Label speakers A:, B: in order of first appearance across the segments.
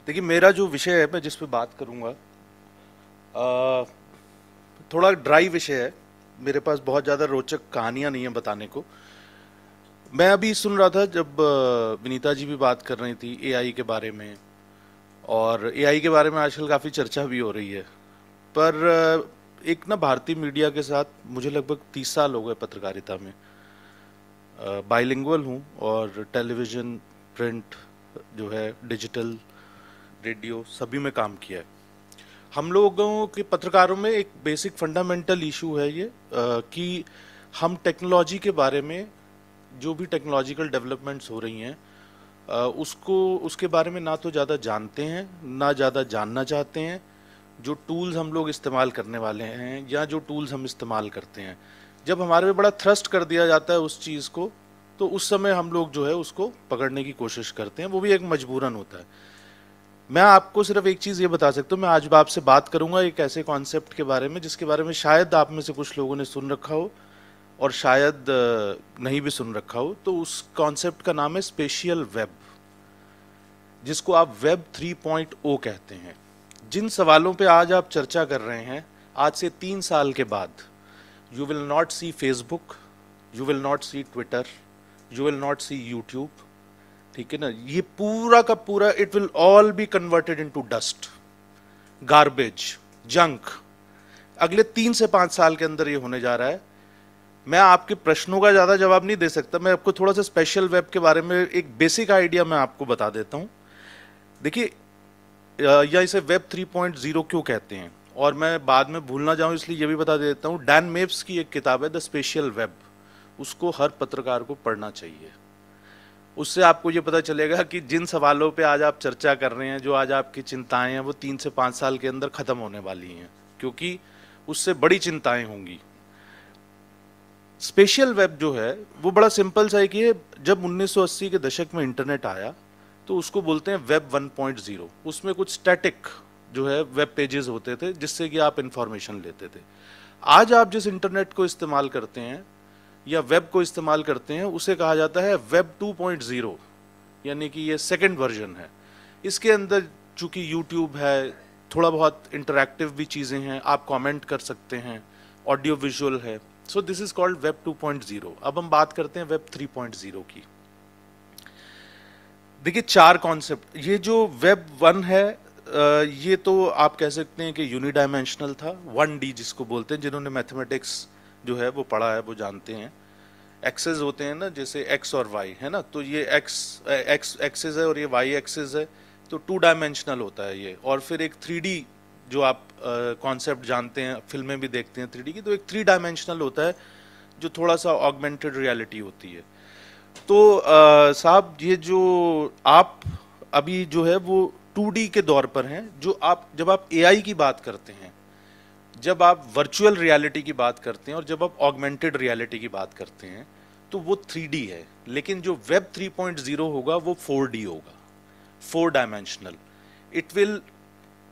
A: देखिए, मेरा जो विषय है मैं जिस पे बात करूंगा, अ, थोड़ा ड्राई विषय है। मेरे पास बहुत ज़्यादा रोचक कहानियां नहीं है बताने को। मैं अभी सुन रहा था जब विनीता जी भी बात कर रही थी एआई के बारे में, और एआई के बारे में आजकल काफ़ी चर्चा भी हो रही है। पर एक ना भारतीय मीडिया के साथ मुझे लगभग 30 साल हो गए पत्रकारिता में। बाइलिंगुअल हूँ और टेलीविज़न, प्रिंट, जो है डिजिटल, रेडियो, सभी में काम किया है। हम लोगों के पत्रकारों में एक बेसिक फंडामेंटल इशू है ये, कि हम टेक्नोलॉजी के बारे में, जो भी टेक्नोलॉजिकल डेवलपमेंट्स हो रही हैं, उसको उसके बारे में ना तो ज़्यादा जानते हैं, ना ज़्यादा जानना चाहते हैं। जो टूल्स हम लोग इस्तेमाल करने वाले हैं या जो टूल्स हम इस्तेमाल करते हैं, जब हमारे पे बड़ा थ्रस्ट कर दिया जाता है उस चीज़ को, तो उस समय हम लोग जो है उसको पकड़ने की कोशिश करते हैं, वो भी एक मजबूरन होता है। मैं आपको सिर्फ एक चीज़ ये बता सकता हूँ, मैं आज आपसे बात करूंगा एक ऐसे कॉन्सेप्ट के बारे में जिसके बारे में शायद आप में से कुछ लोगों ने सुन रखा हो, और शायद नहीं भी सुन रखा हो। तो उस कॉन्सेप्ट का नाम है स्पेशियल वेब, जिसको आप वेब 3.0 कहते हैं। जिन सवालों पे आज आप चर्चा कर रहे हैं, आज से 3 साल के बाद you will not see Facebook, you will not see Twitter, you will not see YouTube. ठीक है ना, ये पूरा का पूरा it will all be converted into dust, garbage, junk. अगले 3 से 5 साल के अंदर ये होने जा रहा है। मैं आपके प्रश्नों का ज्यादा जवाब नहीं दे सकता, मैं आपको थोड़ा सा स्पेशल वेब के बारे में एक बेसिक आइडिया मैं आपको बता देता हूं। देखिए, या इसे वेब 3.0 क्यों कहते हैं, और मैं बाद में भूल ना जाऊं इसलिए ये भी बता देता हूं। डैन मेप्स की एक किताब है द स्पेशियल वेब, उसको हर पत्रकार को पढ़ना चाहिए। उससे आपको ये पता चलेगा कि जिन सवालों पे आज आप चर्चा कर रहे हैं, जो आज आपकी चिंताएं हैं, वो 3 से 5 साल के अंदर खत्म होने वाली हैं, क्योंकि उससे बड़ी चिंताएं होंगी। स्पेशल वेब जो है वो बड़ा सिंपल सा है कि जब 1980 के दशक में इंटरनेट आया, तो उसको बोलते हैं वेब 1.0। उसमें कुछ स्टैटिक जो है वेब पेजेस होते थे जिससे कि आप इंफॉर्मेशन लेते थे। आज आप जिस इंटरनेट को इस्तेमाल करते हैं या वेब को इस्तेमाल करते हैं, उसे कहा जाता है वेब 2.0, यानी कि ये सेकंड वर्जन है। इसके अंदर चूंकि यूट्यूब है, थोड़ा बहुत इंटरैक्टिव भी चीज़ें हैं, आप कमेंट कर सकते हैं, ऑडियो विजुअल है। So this is called web 2.0। अब हम बात करते हैं वेब 3.0 की। देखिए, 4 कॉन्सेप्ट, ये जो वेब 1 है, ये तो आप कह सकते हैं कि यूनिडायमेंशनल था, 1D जिसको बोलते हैं। जिन्होंने मैथमेटिक्स जो है वो पढ़ा है वो जानते हैं। एक्सेस होते हैं ना, जैसे एक्स और वाई है ना, तो ये एक्स एक्सेस है और ये वाई एक्सेस है, तो 2 डायमेंशनल होता है ये। और फिर एक 3D, जो आप कॉन्सेप्ट जानते हैं, फिल्में भी देखते हैं 3D की, तो एक 3 डायमेंशनल होता है जो थोड़ा सा ऑगमेंटेड रियलिटी होती है। तो साहब, ये जो आप अभी जो है वो 2D के दौर पर हैं। जो आप, जब आप एआई की बात करते हैं, जब आप वर्चुअल रियलिटी की बात करते हैं, और जब आप ऑगमेंटेड रियलिटी की बात करते हैं, तो वो 3D है। लेकिन जो वेब 3.0 होगा वो 4D होगा, 4 डायमेंशनल। इट विल,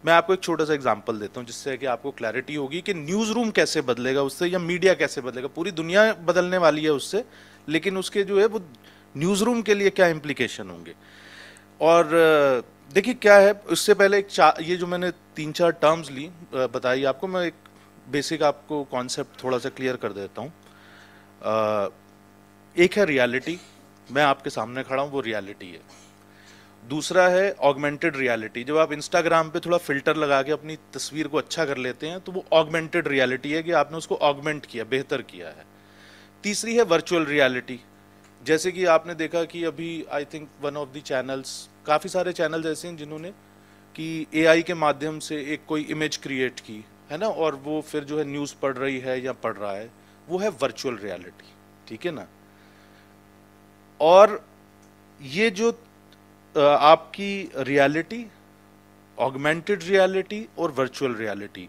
A: मैं आपको एक छोटा सा एग्जांपल देता हूं जिससे कि आपको क्लैरिटी होगी कि न्यूज़ रूम कैसे बदलेगा उससे, या मीडिया कैसे बदलेगा। पूरी दुनिया बदलने वाली है उससे, लेकिन उसके जो है वो न्यूज़ रूम के लिए क्या इम्प्लीकेशन होंगे। और देखिए क्या है, उससे पहले ये जो मैंने 3 4 टर्म्स ली बताई आपको, मैं एक बेसिक आपको कॉन्सेप्ट थोड़ा सा क्लियर कर देता हूँ। एक है रियलिटी, मैं आपके सामने खड़ा हूँ, वो रियलिटी है। दूसरा है ऑगमेंटेड रियलिटी, जब आप इंस्टाग्राम पे थोड़ा फिल्टर लगा के अपनी तस्वीर को अच्छा कर लेते हैं, तो वो ऑगमेंटेड रियलिटी है कि आपने उसको ऑगमेंट किया, बेहतर किया है। तीसरी है वर्चुअल रियलिटी। जैसे कि आपने देखा कि अभी I think one of the channels, काफ़ी सारे चैनल्स ऐसे हैं जिन्होंने कि एआई के माध्यम से एक कोई इमेज क्रिएट की है ना, और वो फिर जो है न्यूज़ पढ़ रही है या पढ़ रहा है, वो है वर्चुअल रियलिटी। ठीक है ना। और ये जो आपकी रियलिटी, ऑगमेंटेड रियलिटी और वर्चुअल रियलिटी,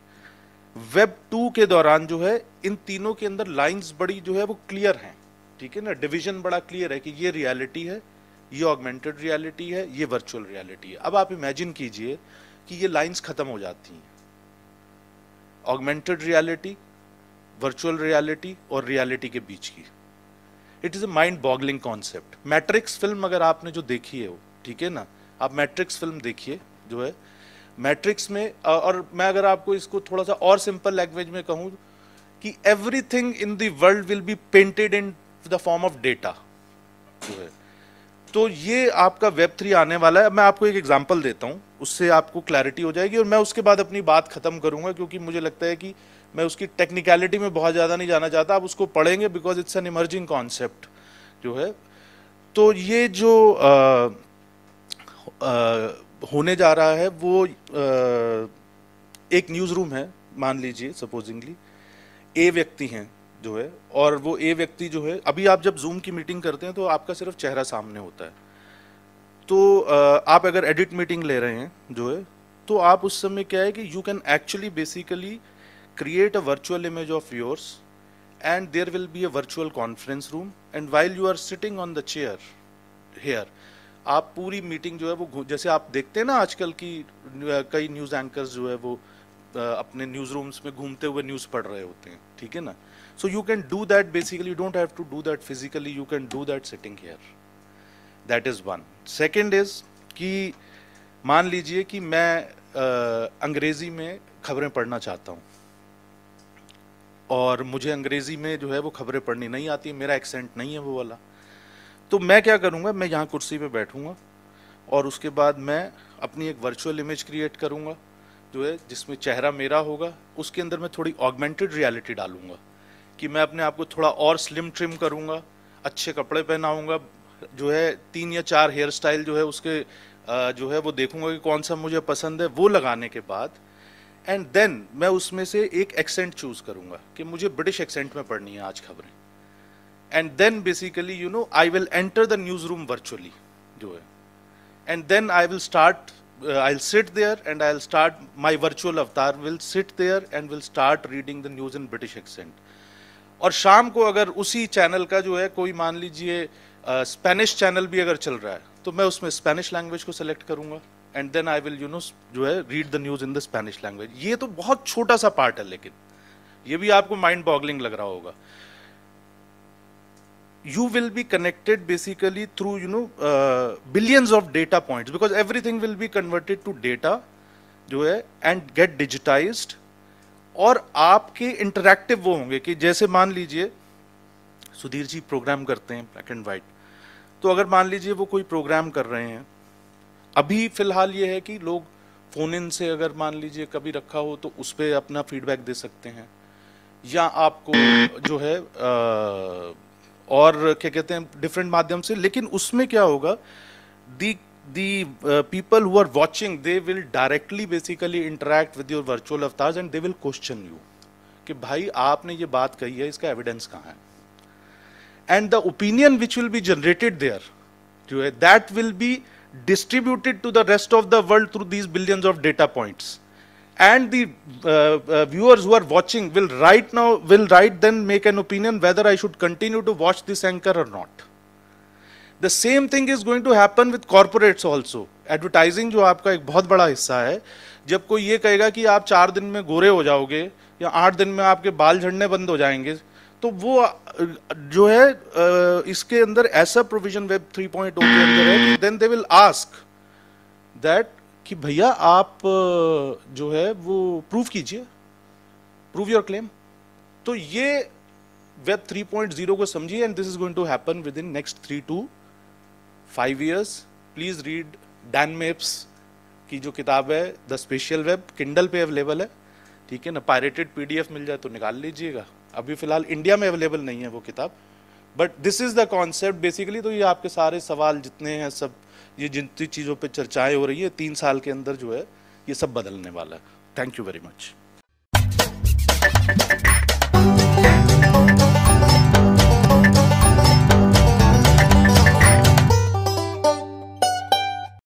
A: वेब 2 के दौरान जो है इन तीनों के अंदर लाइंस बड़ी जो है वो क्लियर हैं। ठीक है ना, डिवीजन बड़ा क्लियर है कि ये रियलिटी है, ये ऑगमेंटेड रियलिटी है, ये वर्चुअल रियलिटी है। अब आप इमेजिन कीजिए कि ये लाइंस खत्म हो जाती हैं, ऑगमेंटेड रियलिटी, वर्चुअल रियलिटी और रियलिटी के बीच की। It is a mind boggling concept. Matrix film अगर आपने जो देखी है वो, ठीक है ना, आप मैट्रिक्स फिल्म देखिए, जो है मैट्रिक्स में, और मैं अगर आपको इसको थोड़ा सा और सिंपल लैंग्वेज में कहूँ कि everything in the world will be painted in the form of data जो है। तो ये आपका वेब 3 आने वाला है। मैं आपको एक एग्जांपल देता हूँ, उससे आपको क्लैरिटी हो जाएगी, और मैं उसके बाद अपनी बात खत्म करूंगा, क्योंकि मुझे लगता है कि मैं उसकी टेक्निकलिटी में बहुत ज़्यादा नहीं जाना चाहता। आप उसको पढ़ेंगे because it's an emerging concept जो है। तो ये जो होने जा रहा है वो एक न्यूज़ रूम है, मान लीजिए सपोजिंगली ए व्यक्ति हैं जो है, और वो ए व्यक्ति जो है, अभी आप जब जूम की मीटिंग करते हैं तो आपका सिर्फ चेहरा सामने होता है। तो आप अगर एडिट मीटिंग ले रहे हैं जो है, तो आप उस समय क्या है कि you can actually basically create a virtual image of yours and there will be a virtual conference room, and while you are sitting on the chair here, आप पूरी मीटिंग जो है वो जैसे आप देखते हैं ना आजकल की कई न्यूज़ एंकर्स जो है वो अपने न्यूज़ रूम्स में घूमते हुए न्यूज़ पढ़ रहे होते हैं, ठीक है ना। So you can do that basically, you don't have to do that physically, you can do that sitting here. That is one. Second is कि मान लीजिए कि मैं अंग्रेज़ी में खबरें पढ़ना चाहता हूँ, और मुझे अंग्रेज़ी में जो है वो खबरें पढ़नी नहीं आती, मेरा एक्सेंट नहीं है वो वाला। तो मैं क्या करूँगा, मैं यहाँ कुर्सी पे बैठूँगा और उसके बाद मैं अपनी एक वर्चुअल इमेज क्रिएट करूँगा जो है, जिसमें चेहरा मेरा होगा। उसके अंदर मैं थोड़ी ऑगमेंटेड रियलिटी डालूँगा कि मैं अपने आप को थोड़ा और स्लिम ट्रिम करूँगा, अच्छे कपड़े पहनाऊँगा, जो है 3 या 4 हेयर स्टाइल जो है उसके जो है वो देखूँगा कि कौन सा मुझे पसंद है, वो लगाने के बाद एंड देन मैं उसमें से एक एक्सेंट चूज करूंगा कि मुझे ब्रिटिश एक्सेंट में पढ़नी है आज खबरें, and then basically you know I will enter the news room virtually जो है, and then I will start, I will sit there and I will start, my virtual avatar will sit there and will start reading the news in British accent. और शाम को अगर उसी channel का जो है कोई मान लीजिए स्पेनिश चैनल भी अगर चल रहा है, तो मैं उसमें स्पेनिश लैंग्वेज को सेलेक्ट करूंगा and then I will you know जो है read the news in the Spanish language. ये तो बहुत छोटा सा पार्ट है, लेकिन ये भी आपको माइंड बॉगलिंग लग रहा होगा। you will be connected basically through you know billions of data points, because everything will be converted to data जो है and get digitized। और आपके इंटरैक्टिव वो होंगे कि जैसे मान लीजिए सुधीर जी प्रोग्राम करते हैं ब्लैक एंड वाइट, तो अगर मान लीजिए वो कोई प्रोग्राम कर रहे हैं, अभी फिलहाल ये है कि लोग फोन इन से अगर मान लीजिए कभी रखा हो तो उस पर अपना फीडबैक दे सकते हैं, या आपको जो है और क्या कहते हैं डिफरेंट माध्यम से। लेकिन उसमें क्या होगा, दी people who are watching, they will directly basically interact with your virtual avatars and they will question you कि भाई आपने ये बात कही है, इसका एविडेंस कहाँ है, and the opinion which will be generated there जो है that will be distributed to the rest of the world through these billions of data points, and the viewers who are watching will right then make an opinion whether I should continue to watch this anchor or not. The same thing is going to happen with corporates also. Advertising जो आपका एक बहुत बड़ा हिस्सा है, जब कोई ये कहेगा कि आप 4 दिन में गोरे हो जाओगे या 8 दिन में आपके बाल झड़ने बंद हो जाएंगे, तो वो जो है इसके अंदर ऐसा प्रोविजन वेब 3.0 के अंदर है कि then they will ask that कि भैया आप जो है वो प्रूव कीजिए, प्रूव योर क्लेम। तो ये वेब 3.0 को समझिए, and this is going to happen with in next 3 to 5 years। Please read Dan Mapes की जो किताब है द स्पेशियल वेब, किंडल पे अवेलेबल है, ठीक है ना। पायरेटेड पीडीएफ मिल जाए तो निकाल लीजिएगा, अभी फिलहाल इंडिया में अवेलेबल नहीं है वो किताब, but this is the concept basically. तो ये आपके सारे सवाल जितने हैं सब, ये जितनी चीज़ों पे चर्चाएं हो रही है 3 साल के अंदर जो है ये सब बदलने वाला है। Thank you very much.